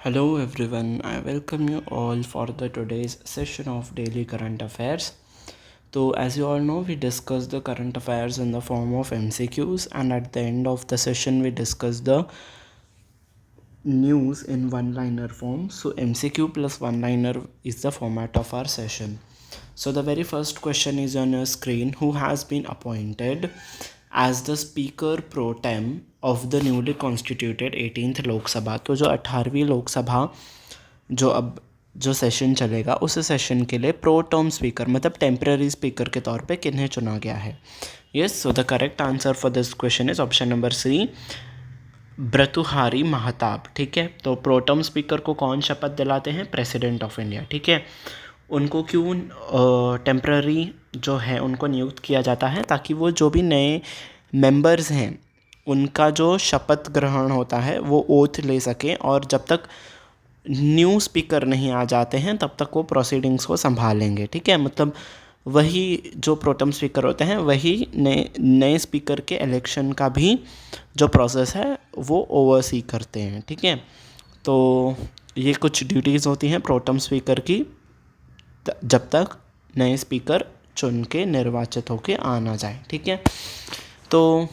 Hello everyone, I welcome you all for the today's session of daily current affairs. So as you all know, we discuss the current affairs in the form of MCQs, and at the end of the session we discuss the news in one-liner form. So MCQ plus one-liner is the format of our session. So the very first question is on your screen. Who has been appointed as the Speaker pro tem of the newly constituted 18th Lok Sabha? तो जो 18वीं लोकसभा जो session चलेगा उस session के लिए pro term speaker मतलब temporary speaker के तौर पे किन्हें चुना गया है? Yes, so the correct answer for this question is option number C, Bhartruhari Mahtab. ठीक है, तो प्रोटम स्पीकर को कौन शपथ दिलाते हैं? President of India. ठीक है, उनको क्यों टेम्पररी जो है उनको नियुक्त किया जाता है? ताकि वो जो भी नए मेंबर्स हैं उनका जो शपथ ग्रहण होता है वो ओथ ले सकें, और जब तक न्यू स्पीकर नहीं आ जाते हैं तब तक वो प्रोसीडिंग्स को संभालेंगे. ठीक है, मतलब वही जो प्रोटम स्पीकर होते हैं वही नए स्पीकर के इलेक्शन का भी जो प्रोसेस है वो ओवरसी करते हैं. ठीक है, तो ये कुछ ड्यूटीज़ होती हैं प्रोटम स्पीकर की जब तक नए स्पीकर चुन के निर्वाचित होके आ ना जाए. ठीक है, तो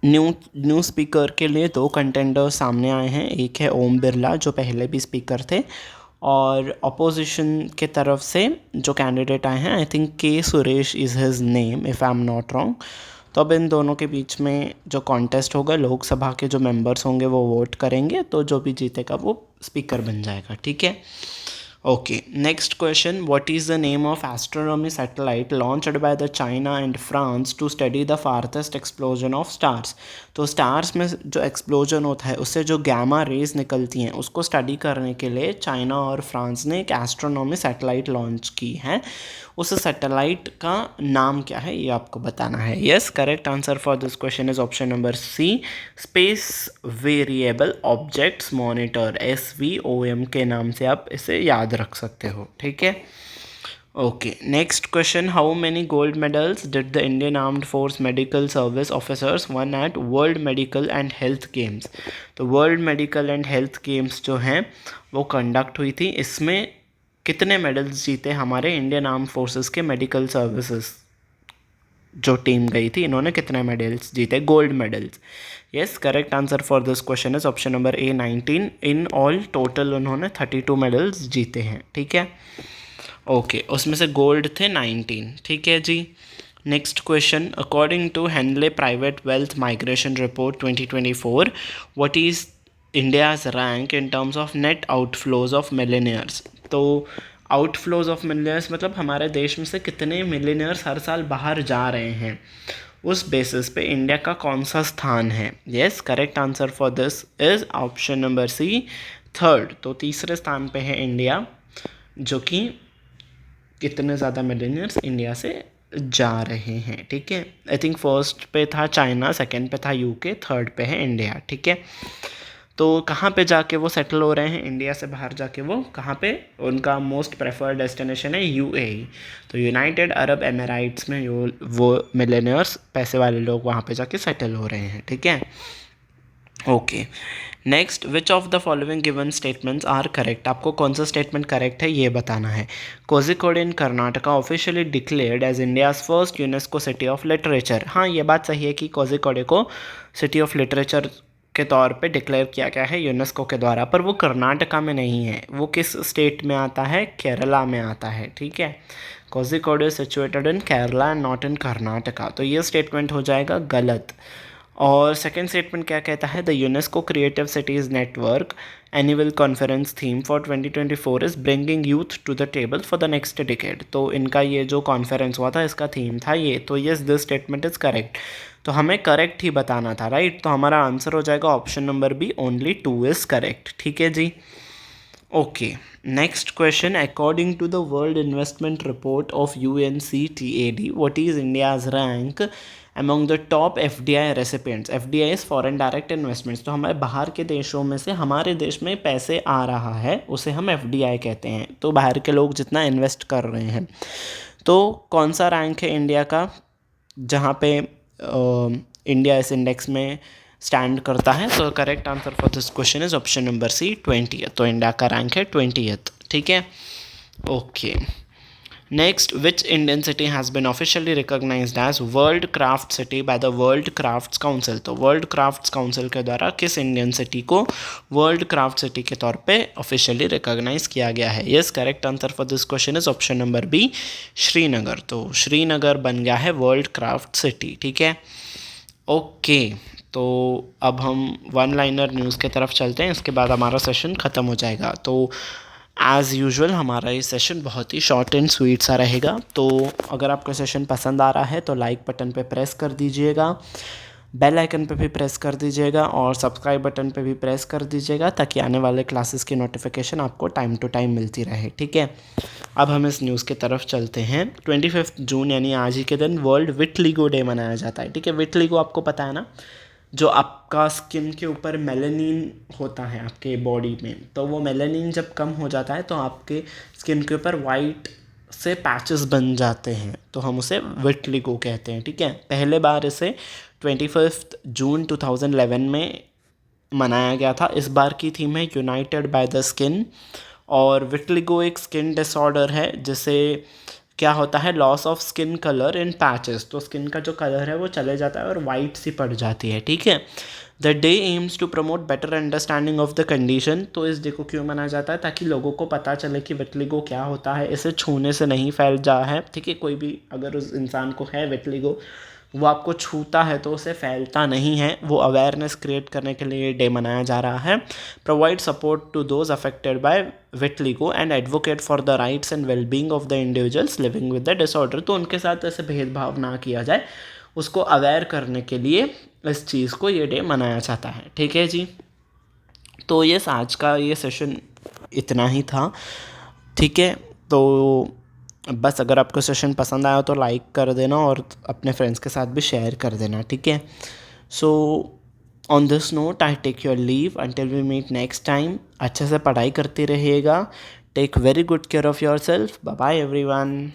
न्यू स्पीकर के लिए दो कंटेंडर सामने आए हैं. एक है ओम बिरला जो पहले भी स्पीकर थे, और अपोजिशन के तरफ से जो कैंडिडेट आए हैं आई थिंक के Suresh is his name if I am not wrong. तो अब इन दोनों के बीच में जो कॉन्टेस्ट होगा, लोकसभा के जो मेंबर्स होंगे वो वोट करेंगे, तो जो भी जीतेगा वो स्पीकर बन जाएगा. ठीक है, okay, next question. What is the name of astronomy satellite launched by the China and France to study the farthest explosion of stars? तो स्टार्स में जो एक्सप्लोजन होता है उससे जो गैमा रेज निकलती हैं उसको स्टडी करने के लिए चाइना और फ्रांस ने एक एस्ट्रोनॉमी सैटेलाइट लॉन्च की है. उस सैटेलाइट का नाम क्या है ये आपको बताना है. Yes, correct answer for this question is option number C, space variable objects monitor. SVOM के नाम से आप इसे याद रख सकते हो. ठीक है, okay. Next question, how many gold medals did the Indian armed force medical service officers won at world medical and health games? तो world medical and health games जो हैं वो कंडक्ट हुई थी, इसमें कितने मेडल्स जीते हमारे इंडियन आर्म फोर्सेस के मेडिकल सर्विसेज जो टीम गई थी, इन्होंने कितने मेडल्स जीते? Gold medals. Yes, correct answer for this question is option number A, 19. In all total उन्होंने 32 मेडल्स जीते हैं. ठीक है, ओके, उसमें से गोल्ड थे 19. ठीक है जी. Next question, according to Henley private wealth migration report 2024, what is India's rank in terms of net outflows of millionaires? तो आउटफ्लोज ऑफ मिलेनियर्स मतलब हमारे देश में से कितने मिलेनियर्स हर साल बाहर जा रहे हैं, उस बेसिस पे इंडिया का कौन सा स्थान है? Yes, correct answer for this is option number C, third. तो तीसरे स्थान पे है इंडिया, जो कि कितने ज़्यादा मिलेनियर्स इंडिया से जा रहे हैं. ठीक है, आई थिंक फर्स्ट पे था चाइना, सेकंड पे था UK, थर्ड पे है इंडिया. ठीक है, तो कहाँ पे जाके वो सेटल हो रहे हैं? इंडिया से बाहर जाके वो कहाँ पे, उनका मोस्ट प्रेफर्ड डेस्टिनेशन है UAE, तो यूनाइटेड अरब एमिराइट्स में वो मिलेनियर्स पैसे वाले लोग वहाँ पे जाके सेटल हो रहे हैं. ठीक है, okay. Next, which of the following given statements are correct? आपको कौन सा स्टेटमेंट करेक्ट है ये बताना है. Kozhikode in Karnataka officially declared as India's first UNESCO city of literature. हाँ, ये बात सही है कि कोझिकोड को सिटी ऑफ लिटरेचर के तौर पे डिक्लेयर किया गया है यूनेस्को के द्वारा, पर वो कर्नाटका में नहीं है. वो किस स्टेट में आता है? केरला में आता है. ठीक है, Kozhikode is situated in Kerala and not in Karnataka, तो ये स्टेटमेंट हो जाएगा गलत. और सेकेंड स्टेटमेंट क्या कहता है? The UNESCO creative cities network annual conference theme for 2024 is bringing youth to the table for the next decade. तो इनका ये जो कॉन्फ्रेंस हुआ था इसका थीम था ये. तो yes, this statement is correct. तो हमें करेक्ट ही बताना था, राइट? तो हमारा आंसर हो जाएगा option number B, only 2 is correct. ठीक है जी, okay. Next question, according to the world investment report of UNCTAD, what is India's rank among the top FDI recipients? FDI is foreign direct investments. तो हमारे बाहर के देशों में से हमारे देश में पैसे आ रहा है उसे हम FDI कहते हैं. तो बाहर के लोग जितना इन्वेस्ट कर रहे हैं, तो कौन सा रैंक है इंडिया का जहाँ पे इंडिया इस इंडेक्स में स्टैंड करता है। So correct answer for this question is option number C 20th। तो इंडिया का रैंक है 20th। ठीक है, okay. Next, which Indian city has been officially recognised as world craft city by the world crafts council. तो world crafts council के द्वारा किस Indian city को वर्ल्ड क्राफ्ट सिटी के तौर पे ऑफिशियली रिकॉग्नाइज किया गया है? Yes, correct answer for this question is option number B, Srinagar. तो श्रीनगर बन गया है वर्ल्ड क्राफ्ट सिटी। ठीक है, ओके। तो अब हम वन लाइनर न्यूज़ की तरफ चलते हैं, इसके बाद हमारा सेशन ख़त्म हो जाएगा। तो एज़ यूजुअल हमारा ये सेशन बहुत ही शॉर्ट एंड स्वीट सा रहेगा। तो अगर आपको सेशन पसंद आ रहा है तो लाइक बटन पे प्रेस कर दीजिएगा, बेल आइकन पे भी प्रेस कर दीजिएगा और सब्सक्राइब बटन पे भी प्रेस कर दीजिएगा, ताकि आने वाले क्लासेस की नोटिफिकेशन आपको टाइम टू टाइम मिलती रहे। ठीक है, अब हम इस न्यूज़ की तरफ चलते हैं। 25 जून यानी आज ही के दिन वर्ल्ड विटलिगो डे मनाया जाता है। ठीक है, विटलिगो आपको पता है ना, जो आपका स्किन के ऊपर मेलानिन होता है आपके बॉडी में, तो वो मेलानिन जब कम हो जाता है तो आपके स्किन के ऊपर वाइट से पैचेस बन जाते हैं, तो हम उसे विटलिगो कहते हैं। ठीक है, पहले बार इसे 25 जून 2011 में मनाया गया था। इस बार की थीम है यूनाइटेड बाय द स्किन। और विटलिगो एक स्किन डिसऑर्डर है जिसे क्या होता है, loss of skin colour in patches. तो स्किन का जो कलर है वो चले जाता है और वाइट सी पड़ जाती है। ठीक है, the day aims to promote better understanding of the condition. तो इस डे को क्यों मनाया जाता है? ताकि लोगों को पता चले कि विटलिगो क्या होता है, इसे छूने से नहीं फैल जा है। ठीक है, कोई भी अगर उस इंसान को है विटलिगो, वो आपको छूता है तो उसे फैलता नहीं है। वो अवेयरनेस क्रिएट करने के लिए डे मनाया जा रहा है। Provide support to those affected by vitiligo and advocate for the rights and wellbeing of the individuals living with the disorder. तो उनके साथ ऐसे भेदभाव ना किया जाए, उसको अवेयर करने के लिए इस चीज़ को ये डे मनाया जाता है। ठीक है जी, तो ये आज का ये सेशन इतना ही था। ठीक है, तो बस अगर आपको सेशन पसंद आया तो लाइक कर देना और अपने फ्रेंड्स के साथ भी शेयर कर देना। ठीक है, so on this note I take your leave until we meet next time. अच्छे से पढ़ाई करते रहिएगा। Take very good care of your self. Bye bye everyone.